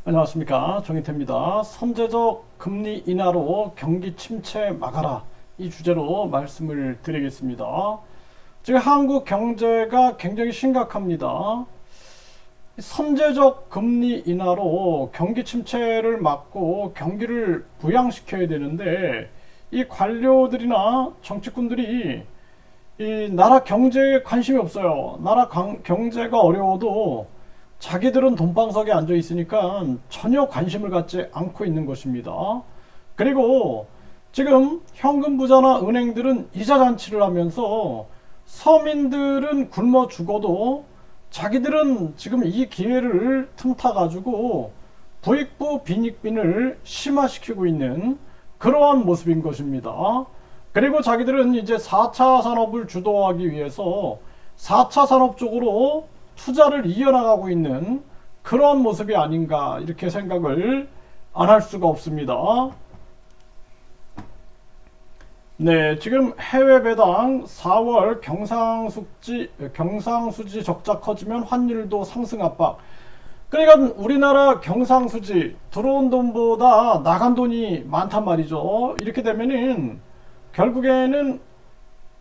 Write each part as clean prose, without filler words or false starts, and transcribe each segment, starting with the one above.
안녕하십니까, 정희태입니다. 선제적 금리 인하로 경기 침체 막아라, 이 주제로 말씀을 드리겠습니다. 지금 한국 경제가 굉장히 심각합니다. 선제적 금리 인하로 경기 침체를 막고 경기를 부양시켜야 되는데, 이 관료들이나 정치꾼들이 이 나라 경제에 관심이 없어요. 경제가 어려워도 자기들은 돈방석에 앉아 있으니까 전혀 관심을 갖지 않고 있는 것입니다. 그리고 지금 현금 부자나 은행들은 이자 잔치를 하면서 서민들은 굶어 죽어도 자기들은 지금 이 기회를 틈타 가지고 부익부 빈익빈을 심화시키고 있는 그러한 모습인 것입니다. 그리고 자기들은 이제 4차 산업을 주도하기 위해서 4차 산업 쪽으로 투자를 이어나가고 있는 그런 모습이 아닌가, 이렇게 생각을 안 할 수가 없습니다. 네, 지금 해외 배당 4월 경상수지 적자 커지면 환율도 상승 압박. 그러니까 우리나라 경상수지 들어온 돈보다 나간 돈이 많단 말이죠. 이렇게 되면은 결국에는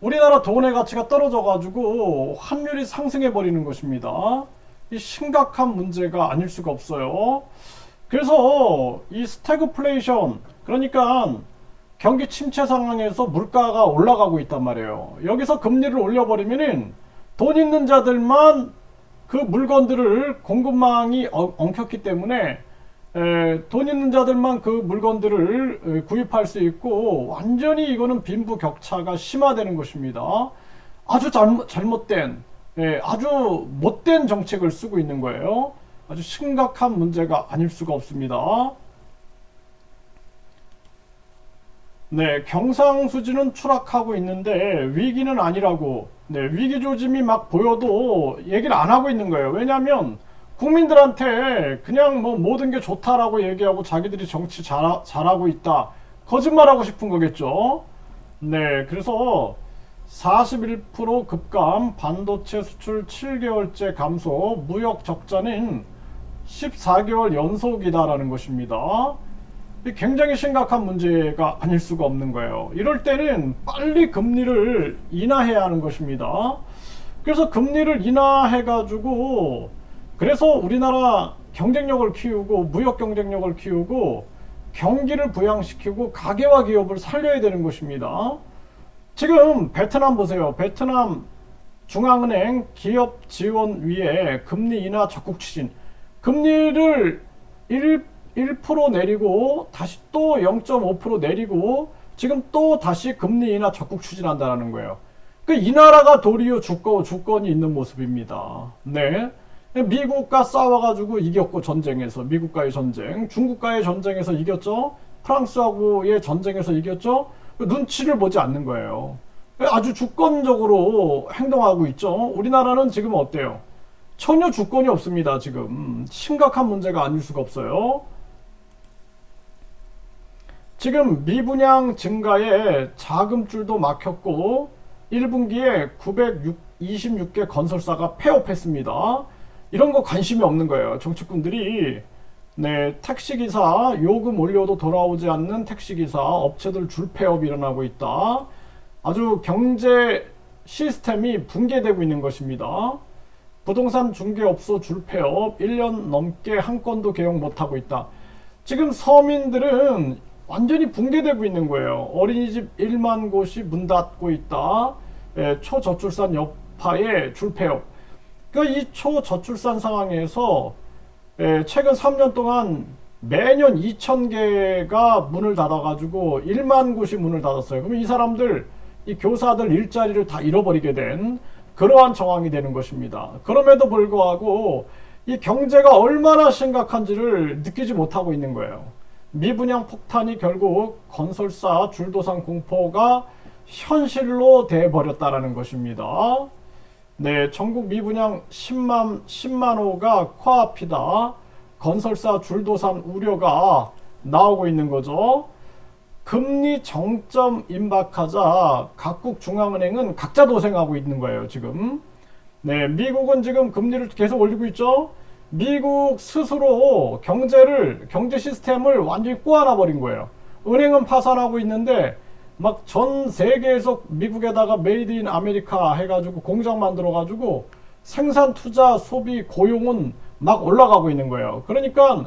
우리나라 돈의 가치가 떨어져 가지고 환율이 상승해 버리는 것입니다. 이 심각한 문제가 아닐 수가 없어요. 그래서 이 스태그플레이션, 그러니까 경기 침체 상황에서 물가가 올라가고 있단 말이에요. 여기서 금리를 올려버리면은 돈 있는 자들만 그 물건들을 공급망이 엉켰기 때문에 돈 있는 자들만 그 물건들을 구입할 수 있고, 완전히 이거는 빈부격차가 심화되는 것입니다. 아주 잘못된, 아주 못된 정책을 쓰고 있는 거예요. 아주 심각한 문제가 아닐 수가 없습니다. 네, 경상수지는 추락하고 있는데 위기는 아니라고, 위기 조짐이 막 보여도 얘기를 안 하고 있는 거예요. 왜냐하면 국민들한테 그냥 뭐 모든 게 좋다라고 얘기하고 자기들이 정치 잘하고 있다, 거짓말하고 싶은 거겠죠. 네, 그래서 41% 급감, 반도체 수출 7개월째 감소, 무역 적자는 14개월 연속이다라는 것입니다. 굉장히 심각한 문제가 아닐 수가 없는 거예요. 이럴 때는 빨리 금리를 인하해야 하는 것입니다. 그래서 금리를 인하해가지고, 그래서 우리나라 경쟁력을 키우고 무역 경쟁력을 키우고 경기를 부양시키고 가계와 기업을 살려야 되는 것입니다. 지금 베트남 보세요. 베트남 중앙은행 기업 지원위에 금리 인하 적극 추진. 금리를 1% 내리고 다시 또 0.5% 내리고 지금 또 다시 금리 인하 적극 추진한다는 거예요. 그 이 나라가 도리어 주권이 있는 모습입니다. 네. 미국과 싸워가지고 이겼고, 전쟁에서, 미국과의 전쟁, 중국과의 전쟁에서 이겼죠. 프랑스하고의 전쟁에서 이겼죠. 눈치를 보지 않는 거예요. 아주 주권적으로 행동하고 있죠. 우리나라는 지금 어때요? 전혀 주권이 없습니다. 지금 심각한 문제가 아닐 수가 없어요. 지금 미분양 증가에 자금줄도 막혔고 1분기에 926개 건설사가 폐업했습니다. 이런 거 관심이 없는 거예요. 정치꾼들이. 네, 택시기사 요금 올려도 돌아오지 않는 택시기사 업체들 줄폐업 일어나고 있다. 아주 경제 시스템이 붕괴되고 있는 것입니다. 부동산 중개업소 줄폐업 1년 넘게 한 건도 개용 못하고 있다. 지금 서민들은 완전히 붕괴되고 있는 거예요. 어린이집 1만 곳이 문 닫고 있다. 초저출산 여파에 줄폐업. 이 초저출산 상황에서 최근 3년 동안 매년 2,000개가 문을 닫아가지고 1만 곳이 문을 닫았어요. 그럼 이 사람들, 이 교사들 일자리를 다 잃어버리게 된 그러한 정황이 되는 것입니다. 그럼에도 불구하고 이 경제가 얼마나 심각한지를 느끼지 못하고 있는 거예요. 미분양 폭탄이 결국 건설사 줄도산 공포가 현실로 돼버렸다라는 것입니다. 네, 전국 미분양 10만 호가 코앞이다. 건설사 줄도산 우려가 나오고 있는 거죠. 금리 정점 임박하자 각국 중앙은행은 각자 도생하고 있는 거예요, 지금. 네, 미국은 지금 금리를 계속 올리고 있죠. 미국 스스로 경제 시스템을 완전히 꼬아놔 버린 거예요. 은행은 파산하고 있는데 막 전 세계에서 미국에다가 메이드 인 아메리카 해가지고 공장 만들어가지고 생산, 투자, 소비, 고용은 막 올라가고 있는 거예요. 그러니까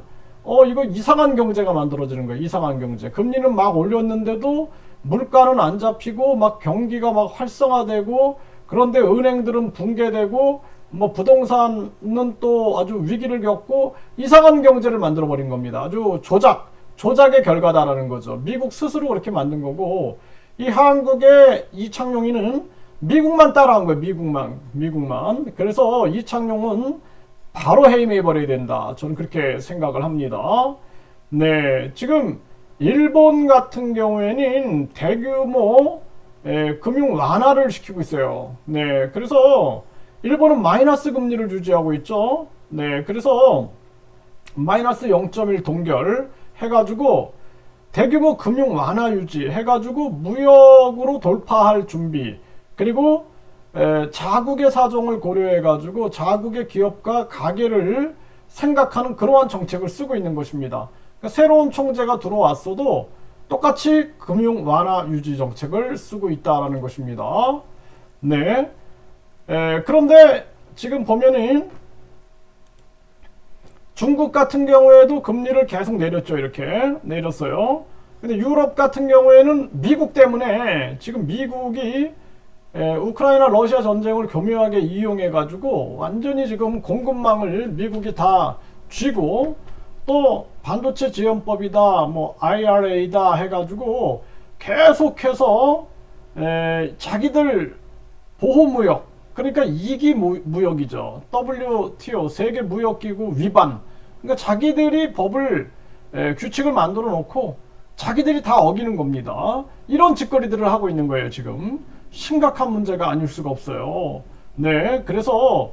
이거 이상한 경제가 만들어지는 거예요. 이상한 경제. 금리는 막 올렸는데도 물가는 안 잡히고 막 경기가 막 활성화되고, 그런데 은행들은 붕괴되고 뭐 부동산은 또 아주 위기를 겪고 이상한 경제를 만들어 버린 겁니다. 아주 조작의 결과다라는 거죠. 미국 스스로 그렇게 만든 거고, 이 한국의 이창용이는 미국만 따라한 거예요. 미국만. 그래서 이창용은 바로 해임해 버려야 된다. 저는 그렇게 생각을 합니다. 네, 지금 일본 같은 경우에는 대규모 금융 완화를 시키고 있어요. 네, 그래서 일본은 마이너스 금리를 유지하고 있죠. 네, 그래서 마이너스 0.1 동결 해가지고 대규모 금융 완화 유지 해가지고 무역으로 돌파할 준비, 그리고 자국의 사정을 고려해가지고 자국의 기업과 가게를 생각하는 그러한 정책을 쓰고 있는 것입니다. 그러니까 새로운 총재가 들어왔어도 똑같이 금융 완화 유지 정책을 쓰고 있다라는 것입니다. 네. 그런데 지금 보면은 중국 같은 경우에도 금리를 계속 내렸죠. 이렇게 내렸어요. 근데 유럽 같은 경우에는 미국 때문에 지금 미국이 우크라이나 러시아 전쟁을 교묘하게 이용해 가지고 완전히 지금 공급망을 미국이 다 쥐고, 또 반도체 지원법이다 뭐 IRA다 해가지고 계속해서 자기들 보호무역, 그러니까 이기 무역이죠. WTO 세계 무역기구 위반. 그러니까 자기들이 법을 규칙을 만들어 놓고 자기들이 다 어기는 겁니다. 이런 짓거리들을 하고 있는 거예요. 지금 심각한 문제가 아닐 수가 없어요. 네, 그래서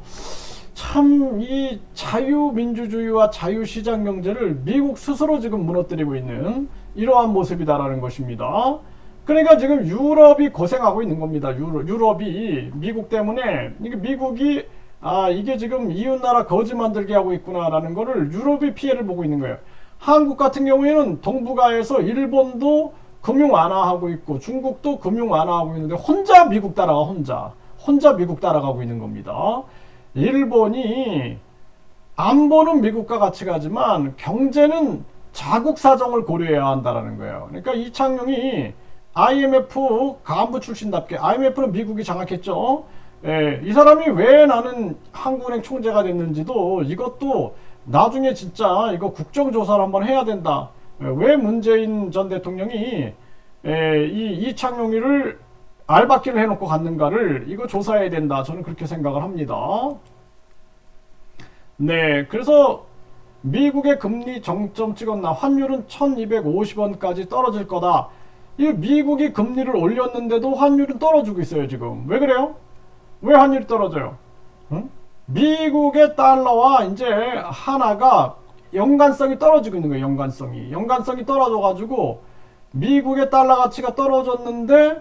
참 이 자유민주주의와 자유시장 경제를 미국 스스로 지금 무너뜨리고 있는 이러한 모습이다라는 것입니다. 그러니까 지금 유럽이 고생하고 있는 겁니다. 유럽이 미국 때문에, 이게 미국이 이게 지금 이웃나라 거지 만들게 하고 있구나라는 거를 유럽이 피해를 보고 있는 거예요. 한국 같은 경우에는 동북아에서 일본도 금융 완화하고 있고 중국도 금융 완화하고 있는데 혼자 미국 따라가고 있는 겁니다. 일본이 안보는 미국과 같이 가지만 경제는 자국 사정을 고려해야 한다라는 거예요. 그러니까 이창용이 IMF 간부 출신답게, IMF는 미국이 장악했죠. 이 사람이 왜 나는 한국은행 총재가 됐는지도 이것도 나중에 진짜 이거 국정조사를 한번 해야 된다. 왜 문재인 전 대통령이 이 이창용이를 알박기를 해놓고 갔는가를 이거 조사해야 된다. 저는 그렇게 생각을 합니다. 네, 그래서 미국의 금리 정점 찍었나, 환율은 1250원까지 떨어질 거다. 이 미국이 금리를 올렸는데도 환율은 떨어지고 있어요. 지금 왜 그래요? 왜 환율이 떨어져요? 응? 미국의 달러와 이제 하나가 연관성이 떨어지고 있는 거예요. 연관성이 떨어져가지고 미국의 달러 가치가 떨어졌는데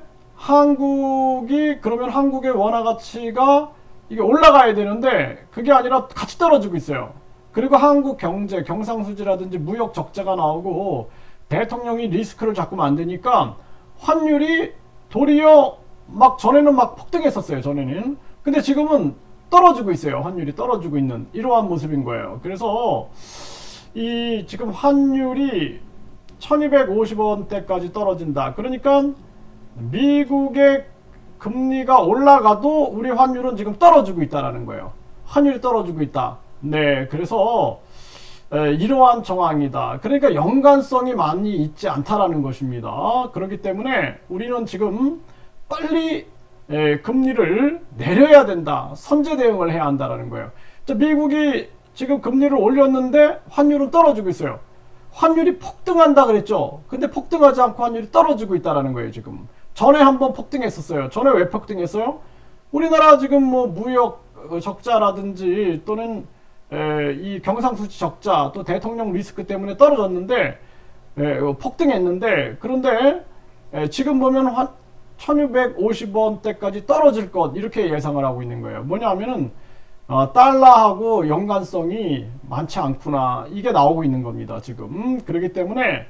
그러면 한국의 원화 가치가 이게 올라가야 되는데 그게 아니라 같이 떨어지고 있어요. 그리고 한국 경제, 경상수지라든지 무역 적자가 나오고 대통령이 리스크를 자꾸 만드니까 환율이 도리어 전에는 폭등했었어요. 전에는. 근데 지금은 떨어지고 있어요. 환율이 떨어지고 있는 이러한 모습인 거예요. 그래서 이 지금 환율이 1250원대까지 떨어진다. 그러니까 미국의 금리가 올라가도 우리 환율은 지금 떨어지고 있다라는 거예요. 환율이 떨어지고 있다. 네, 그래서 이러한 정황이다. 그러니까 연관성이 많이 있지 않다라는 것입니다. 그렇기 때문에 우리는 지금 빨리 금리를 내려야 된다. 선제 대응을 해야 한다라는 거예요. 미국이 지금 금리를 올렸는데 환율은 떨어지고 있어요. 환율이 폭등한다 그랬죠. 근데 폭등하지 않고 환율이 떨어지고 있다라는 거예요. 지금 전에 한번 폭등했었어요. 전에 왜 폭등했어요? 우리나라 지금 뭐 무역 적자라든지 또는 이 경상수지 적자, 또 대통령 리스크 때문에 떨어졌는데 폭등했는데, 그런데 지금 보면 1250원대까지 떨어질 것, 이렇게 예상을 하고 있는 거예요. 뭐냐 하면은 달러하고 연관성이 많지 않구나, 이게 나오고 있는 겁니다 지금. 그렇기 때문에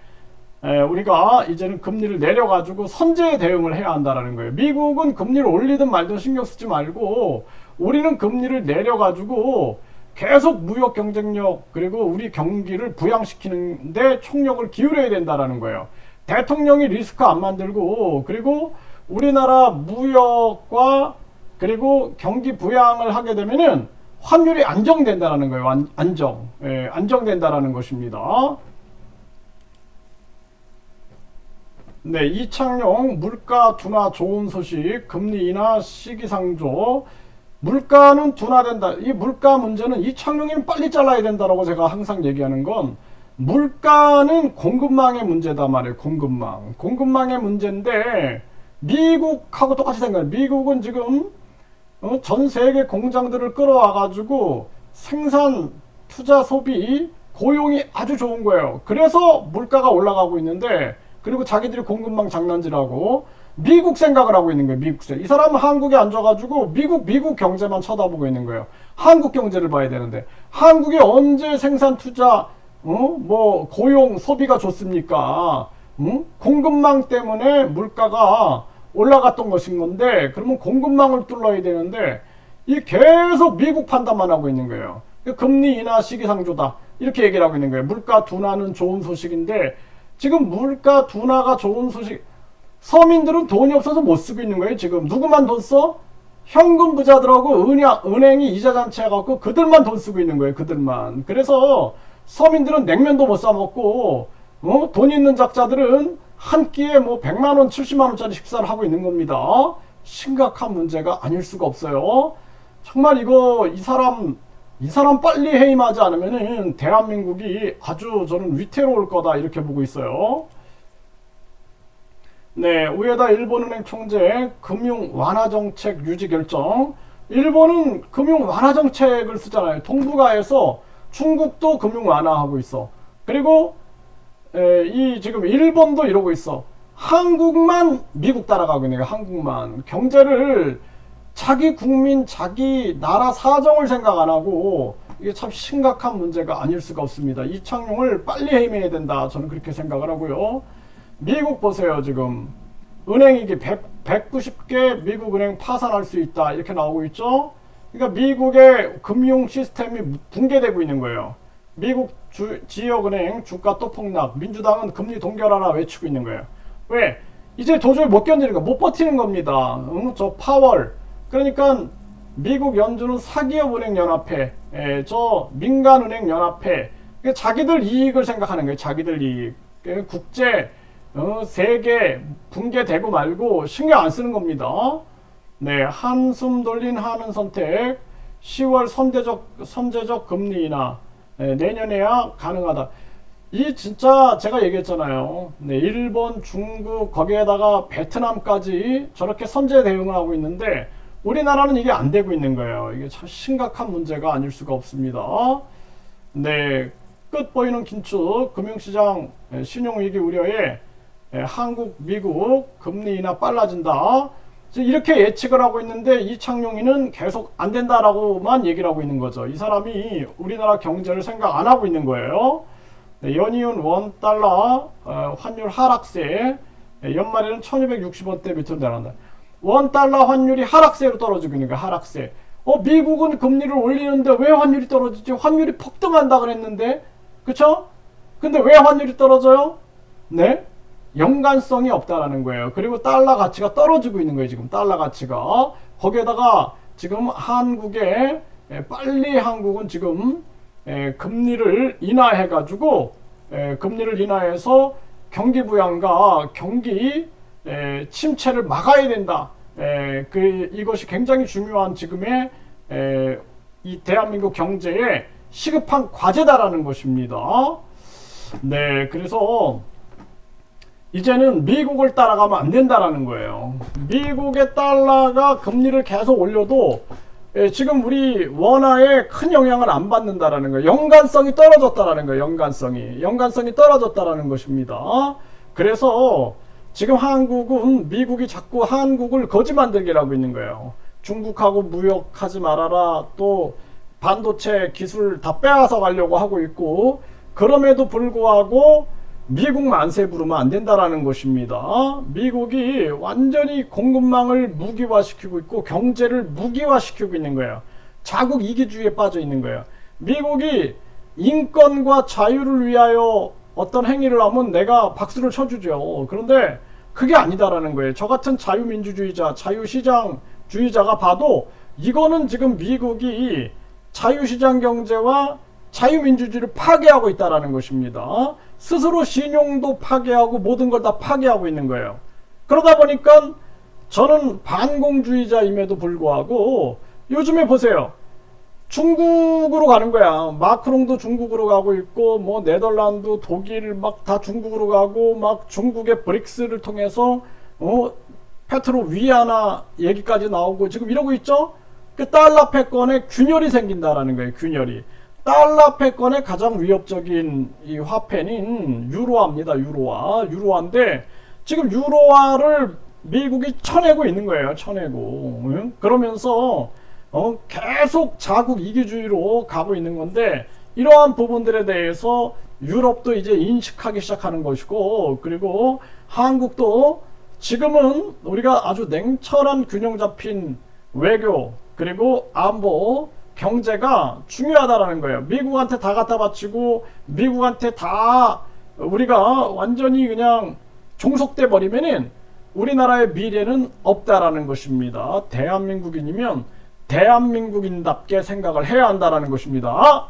우리가 이제는 금리를 내려가지고 선제 대응을 해야 한다는 거예요. 미국은 금리를 올리든 말든 신경 쓰지 말고 우리는 금리를 내려가지고 계속 무역 경쟁력 그리고 우리 경기를 부양시키는데 총력을 기울여야 된다는 거예요. 대통령이 리스크 안 만들고, 그리고 우리나라 무역과 그리고 경기 부양을 하게 되면은 환율이 안정된다는 거예요. 안정된다는 것입니다. 네, 이창용 물가 둔화 좋은 소식, 금리 인하 시기상조. 물가는 둔화된다. 이 물가 문제는 이창용이는 빨리 잘라야 된다라고 제가 항상 얘기하는 건, 물가는 공급망의 문제다 말이에요. 공급망의 문제인데 미국하고 똑같이 생각해요. 미국은 지금 전 세계 공장들을 끌어와 가지고 생산, 투자, 소비, 고용이 아주 좋은 거예요. 그래서 물가가 올라가고 있는데, 그리고 자기들이 공급망 장난질하고 미국 생각을 하고 있는 거예요. 미국 생각. 이 사람은 한국에 앉아가지고 미국 경제만 쳐다보고 있는 거예요. 한국 경제를 봐야 되는데, 한국이 언제 생산, 투자, 뭐 고용, 소비가 좋습니까? 공급망 때문에 물가가 올라갔던 것인 건데, 그러면 공급망을 뚫어야 되는데 이 계속 미국 판단만 하고 있는 거예요. 금리 인하 시기상조다, 이렇게 얘기를 하고 있는 거예요. 물가 둔화는 좋은 소식인데, 지금 물가 둔화가 좋은 소식, 서민들은 돈이 없어서 못 쓰고 있는 거예요. 지금 누구만 돈 써? 현금 부자들하고 은행이 이자 잔치 해갖고 그들만 돈 쓰고 있는 거예요. 그들만. 그래서 서민들은 냉면도 못 사 먹고, 돈 있는 작자들은 한 끼에 뭐 100만원, 70만원짜리 식사를 하고 있는 겁니다. 심각한 문제가 아닐 수가 없어요. 정말 이 사람 빨리 해임하지 않으면은 대한민국이 아주 저는 위태로울 거다, 이렇게 보고 있어요. 네, 우에다 일본은행 총재 금융 완화 정책 유지 결정. 일본은 금융 완화 정책을 쓰잖아요. 동북아에서 중국도 금융 완화하고 있어. 그리고 지금 일본도 이러고 있어. 한국만 미국 따라가고 있네요. 한국만 경제를, 자기 국민, 자기 나라 사정을 생각 안 하고, 이게 참 심각한 문제가 아닐 수가 없습니다. 이창용을 빨리 해임해야 된다, 저는 그렇게 생각을 하고요. 미국 보세요. 지금 은행이 190개 미국 은행 파산할 수 있다, 이렇게 나오고 있죠. 그러니까 미국의 금융 시스템이 붕괴되고 있는 거예요. 미국 지역은행 주가 또 폭락, 민주당은 금리 동결하라 외치고 있는 거예요. 왜? 이제 도저히 못 견디는 거, 못 버티는 겁니다. 저 파월, 그러니까 미국 연준은 사기업은행 연합회, 저 민간은행 연합회, 자기들 이익을 생각하는 거예요. 자기들 이익. 국제 세계 붕괴되고 말고 신경 안 쓰는 겁니다. 네, 한숨 돌린 하는 선택. 10월 선제적 금리 인하, 내년에야 가능하다. 이 진짜 제가 얘기했잖아요. 네, 일본, 중국, 거기에다가 베트남까지 저렇게 선제 대응을 하고 있는데 우리나라는 이게 안 되고 있는 거예요. 이게 참 심각한 문제가 아닐 수가 없습니다. 네, 끝 보이는 긴축, 금융시장 신용위기 우려에 한국, 미국 금리 인하 빨라진다, 이렇게 예측을 하고 있는데, 이창용이는 계속 안 된다라고만 얘기를 하고 있는 거죠. 이 사람이 우리나라 경제를 생각 안 하고 있는 거예요. 네, 연이은 원달러 환율 하락세, 연말에는 1260원대 밑으로 내려간다. 원달러 환율이 하락세로 떨어지고 있는 거야. 하락세. 미국은 금리를 올리는데 왜 환율이 떨어지지? 환율이 폭등한다 그랬는데, 그쵸? 근데 왜 환율이 떨어져요? 네? 연관성이 없다라는 거예요. 그리고 달러 가치가 떨어지고 있는 거예요. 지금 달러 가치가. 거기에다가 지금 빨리 한국은 지금 금리를 인하해가지고, 금리를 인하해서 경기 부양과 경기 침체를 막아야 된다. 이것이 굉장히 중요한 지금의 이 대한민국 경제에 시급한 과제다라는 것입니다. 네, 그래서 이제는 미국을 따라가면 안 된다라는 거예요. 미국의 달러가 금리를 계속 올려도 지금 우리 원화에 큰 영향을 안 받는다라는 거예요. 연관성이 떨어졌다라는 거예요. 연관성이 떨어졌다라는 것입니다. 그래서 지금 미국이 자꾸 한국을 거지 만들기를 하고 있는 거예요. 중국하고 무역하지 말아라, 또 반도체 기술 다 빼앗아 가려고 하고 있고, 그럼에도 불구하고 미국 만세 부르면 안 된다라는 것입니다. 미국이 완전히 공급망을 무기화시키고 있고 경제를 무기화시키고 있는 거예요. 자국 이기주의에 빠져 있는 거예요. 미국이 인권과 자유를 위하여 어떤 행위를 하면 내가 박수를 쳐주죠. 그런데 그게 아니다라는 거예요. 저 같은 자유민주주의자, 자유시장주의자가 봐도 이거는 지금 미국이 자유시장 경제와 자유민주주의를 파괴하고 있다라는 것입니다. 스스로 신용도 파괴하고 모든 걸 다 파괴하고 있는 거예요. 그러다 보니까 저는 반공주의자임에도 불구하고 요즘에 보세요. 중국으로 가는 거야. 마크롱도 중국으로 가고 있고, 뭐 네덜란드, 독일 막 다 중국으로 가고, 막 중국의 브릭스를 통해서 페트로 위안화 얘기까지 나오고 지금 이러고 있죠. 그 달러 패권에 균열이 생긴다라는 거예요. 균열이. 달러 패권의 가장 위협적인 이 화폐는 유로화입니다. 유로화인데 지금 유로화를 미국이 쳐내고 있는 거예요. 쳐내고. 그러면서 계속 자국 이기주의로 가고 있는 건데, 이러한 부분들에 대해서 유럽도 이제 인식하기 시작하는 것이고, 그리고 한국도 지금은 우리가 아주 냉철한 균형 잡힌 외교, 그리고 안보, 경제가 중요하다라는 거예요. 미국한테 다 갖다 바치고 미국한테 다 우리가 완전히 그냥 종속돼 버리면은 우리나라의 미래는 없다라는 것입니다. 대한민국인이면 대한민국인답게 생각을 해야 한다라는 것입니다.